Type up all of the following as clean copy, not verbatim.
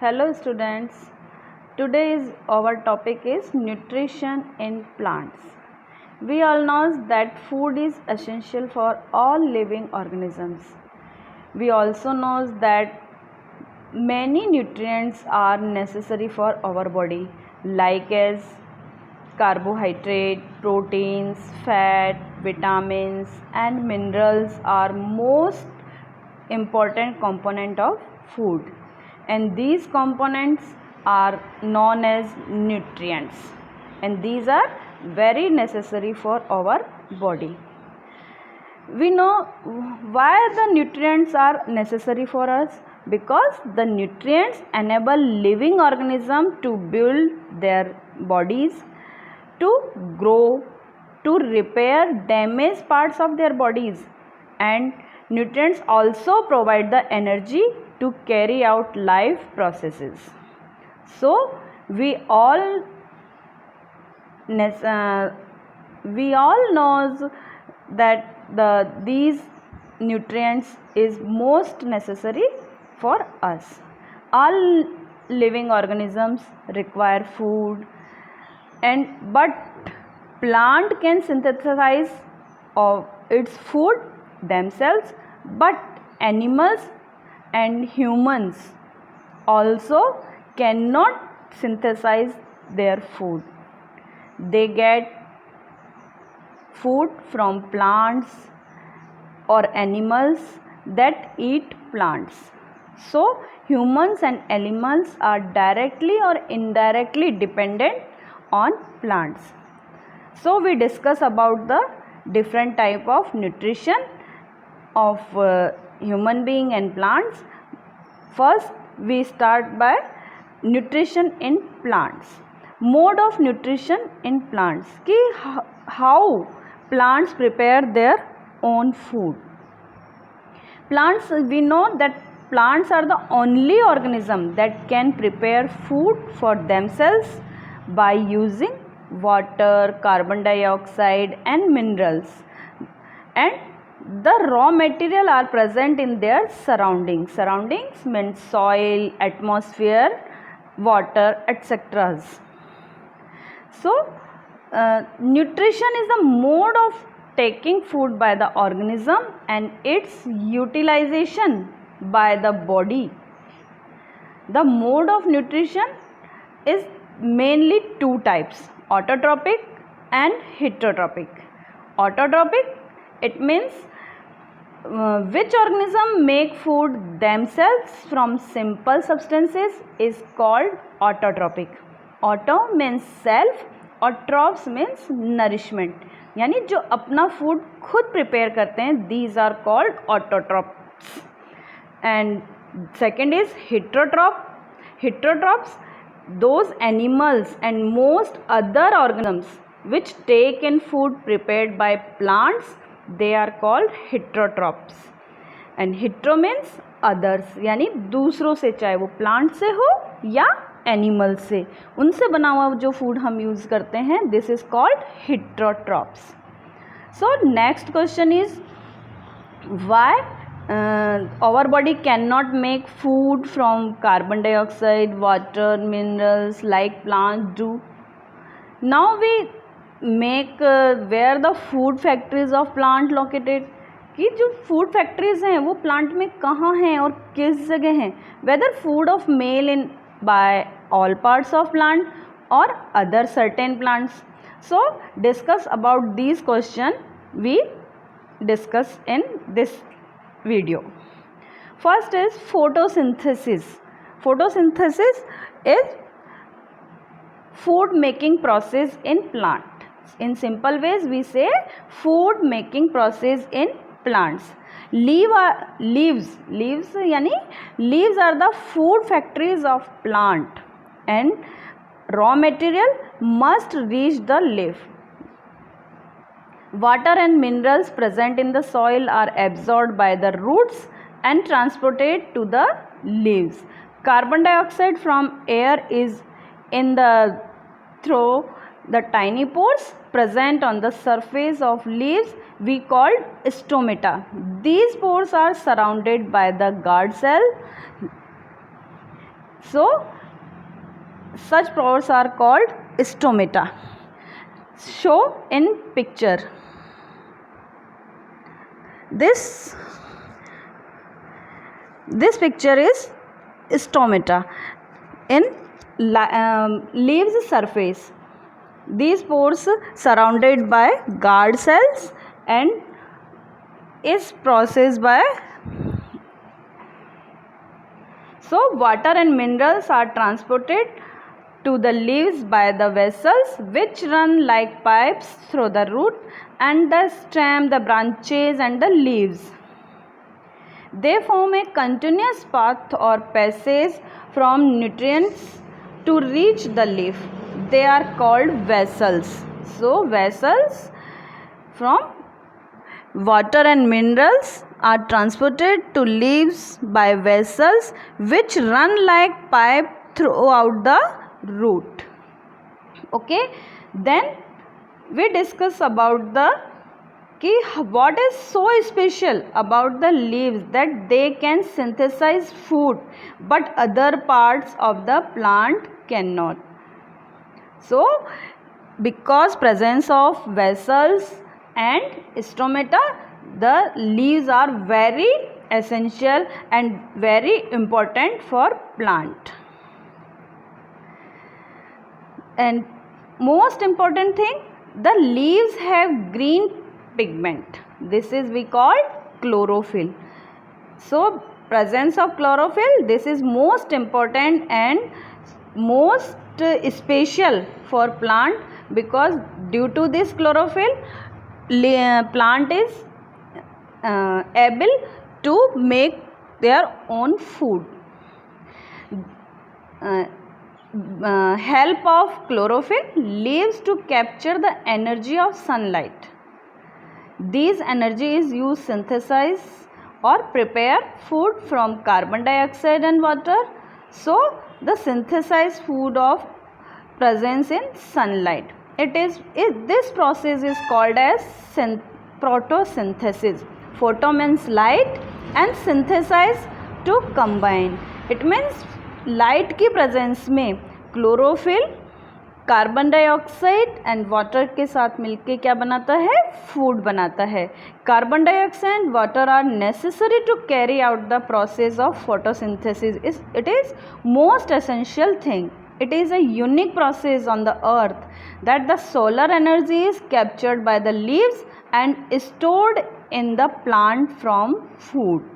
Hello students. Today's our topic is nutrition in plants. We all know that food is essential for all living organisms. We also know that many nutrients are necessary for our body like as carbohydrate, proteins, fat, vitamins and minerals are most important component of food, and these components are known as nutrients, and these are very necessary for our body. We know why the nutrients are necessary for us, because the nutrients enable living organism to build their bodies, to grow, to repair damaged parts of their bodies, and nutrients also provide the energy to carry out life processes. So we all knows that these nutrients is most necessary for us. All living organisms require food, but plant can synthesize of its food themselves, but animals and humans also cannot synthesize their food. They get food from plants or animals that eat plants. So humans and animals are directly or indirectly dependent on plants. So we discuss about the different type of nutrition of human being and plants. First we start by nutrition in plants. Mode of nutrition in plants, कि how plants prepare their own food. Plants, we know that plants are the only organism that can prepare food for themselves by using water, carbon dioxide and minerals, and the raw material are present in their surroundings. Surroundings means soil, atmosphere, water, etc. So nutrition is the mode of taking food by the organism and its utilization by the body. The mode of nutrition is mainly two types: autotrophic and heterotrophic. Autotrophic, it means which organism make food themselves from simple substances is called autotrophic. Auto means self और trophs means nourishment, यानी जो अपना food खुद prepare करते हैं, these are called autotrophs. And second is heterotroph. Heterotrophs, those animals and most other organisms which take in food prepared by plants, they are called heterotrophs. And hetero means others, यानी दूसरों से, चाहे वो plant से हो या animal से, उनसे बना हुआ जो फूड हम यूज़ करते हैं, this is called heterotrophs. So next question is why our body cannot make food from carbon dioxide, water, minerals like plants do. Now we make where the food factories of plant located, कि जो food factories हैं वो plant में कहाँ हैं और किस जगह हैं. Whether food of mail in by all parts of plant और other certain plants. So discuss about these question we discuss in this video. First is photosynthesis. Photosynthesis is food making process in plant. In simple ways we say food making process in plants. Leaves yani leaves are the food factories of plant, and raw material must reach the leaf. Water and minerals present in the soil are absorbed by the roots and transported to the leaves. Carbon dioxide from air is in the through the tiny pores present on the surface of leaves we call stomata. These pores are surrounded by the guard cell. So such pores are called stomata. Show in picture. This picture is stomata in leaves surface. These pores surrounded by guard cells and is processed by. So water and minerals are transported to the leaves by the vessels which run like pipes through the root and the stem, the branches and the leaves. They form a continuous path or passage from nutrients to reach the leaf. They are called vessels. So vessels from water and minerals are transported to leaves by vessels which run like pipe throughout the root. Okay, then we discuss about what is so special about the leaves that they can synthesize food but other parts of the plant cannot. So because presence of vessels and stomata, the leaves are very essential and very important for plant. And most important thing, the leaves have green pigment. This is we call chlorophyll. So presence of chlorophyll, this is most important and most special for plant, because due to this chlorophyll plant is able to make their own food. Help of chlorophyll leaves to capture the energy of sunlight. These energy is used to synthesize or prepare food from carbon dioxide and water. So the synthesized food of presence in sunlight. This process is called as photosynthesis. Photo means light and synthesize to combine. It means light की presence में chlorophyll carbon dioxide and water के साथ मिलके क्या बनाता है, food बनाता है. Carbon dioxide and water are necessary to carry out the process of photosynthesis. It is most essential thing. It is a unique process on the earth that the solar energy is captured by the leaves and stored in the plant from food.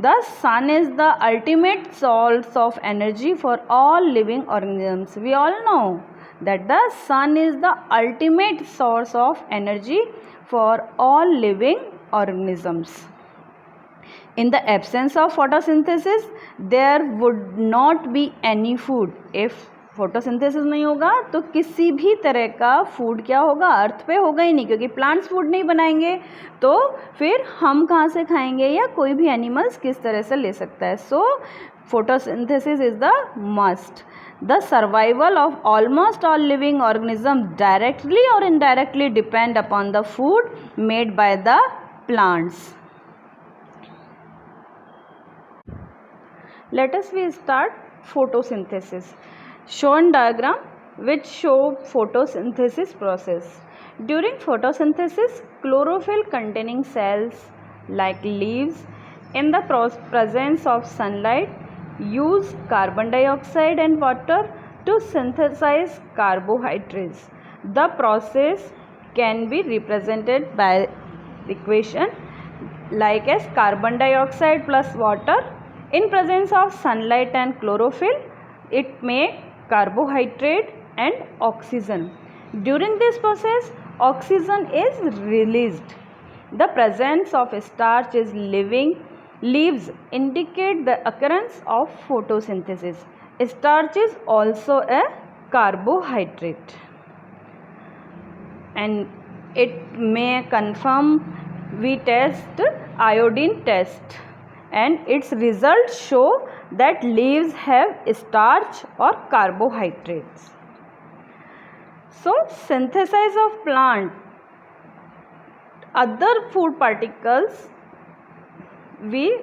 The sun is the ultimate source of energy for all living organisms. We all know that the sun is the ultimate source of energy for all living organisms. In the absence of photosynthesis, there would not be any food. If photosynthesis नहीं होगा तो किसी भी तरह का food क्या होगा, अर्थ पे होगा ही नहीं, क्योंकि प्लांट्स फूड नहीं बनाएंगे तो फिर हम कहाँ से खाएंगे या कोई भी एनिमल्स किस तरह से ले सकता है. सो photosynthesis is the must. The survival of almost all living organisms directly or indirectly depend upon the food made by the plants. Let us start photosynthesis. Shown diagram which show photosynthesis process. During photosynthesis, chlorophyll containing cells like leaves in the presence of sunlight use carbon dioxide and water to synthesize carbohydrates. The process can be represented by the equation like as carbon dioxide plus water. In presence of sunlight and chlorophyll, it makes carbohydrate and oxygen. During this process, oxygen is released. The presence of starch is leaves indicate the occurrence of photosynthesis. Starch is also a carbohydrate, and it may confirm we test iodine test, and its results show that leaves have starch or carbohydrates. So synthesis of plant, other food particles we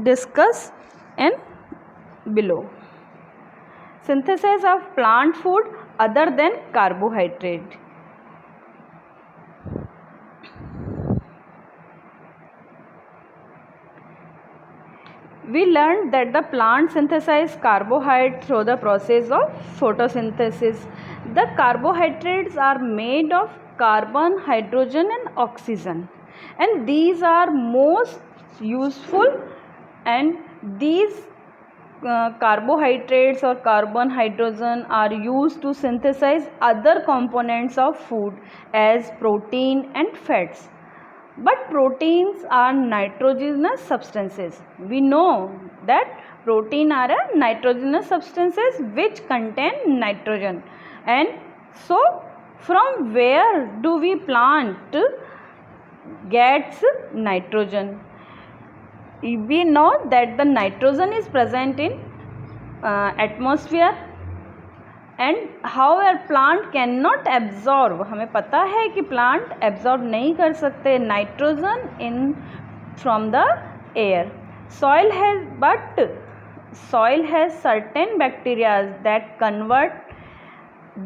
discuss in below. synthesis of plant food other than carbohydrate. We learned that the plant synthesize carbohydrate through the process of photosynthesis. The carbohydrates are made of carbon, hydrogen and oxygen, and these are most useful, and these carbohydrates or carbon, hydrogen are used to synthesize other components of food as protein and fats. But proteins are nitrogenous substances. We know that protein are a nitrogenous substances which contain nitrogen. And so from where do we plant gets nitrogen? We know that the nitrogen is present in atmosphere, and how एर plant can not absorb, हमें पता है कि plant absorb नहीं कर सकते nitrogen in from the air. Soil has certain bacteria that convert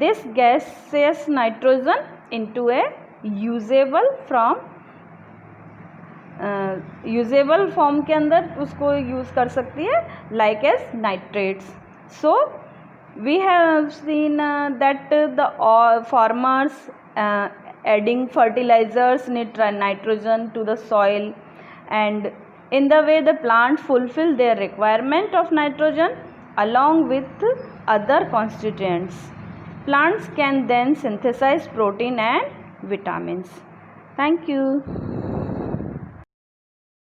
this gaseous nitrogen into a usable form के अंदर उसको यूज़ कर सकती है, like as nitrates. So we have seen that the farmers adding fertilizers need nitrogen to the soil, and in the way the plant fulfill their requirement of nitrogen along with other constituents. Plants can then synthesize protein and vitamins. Thank you.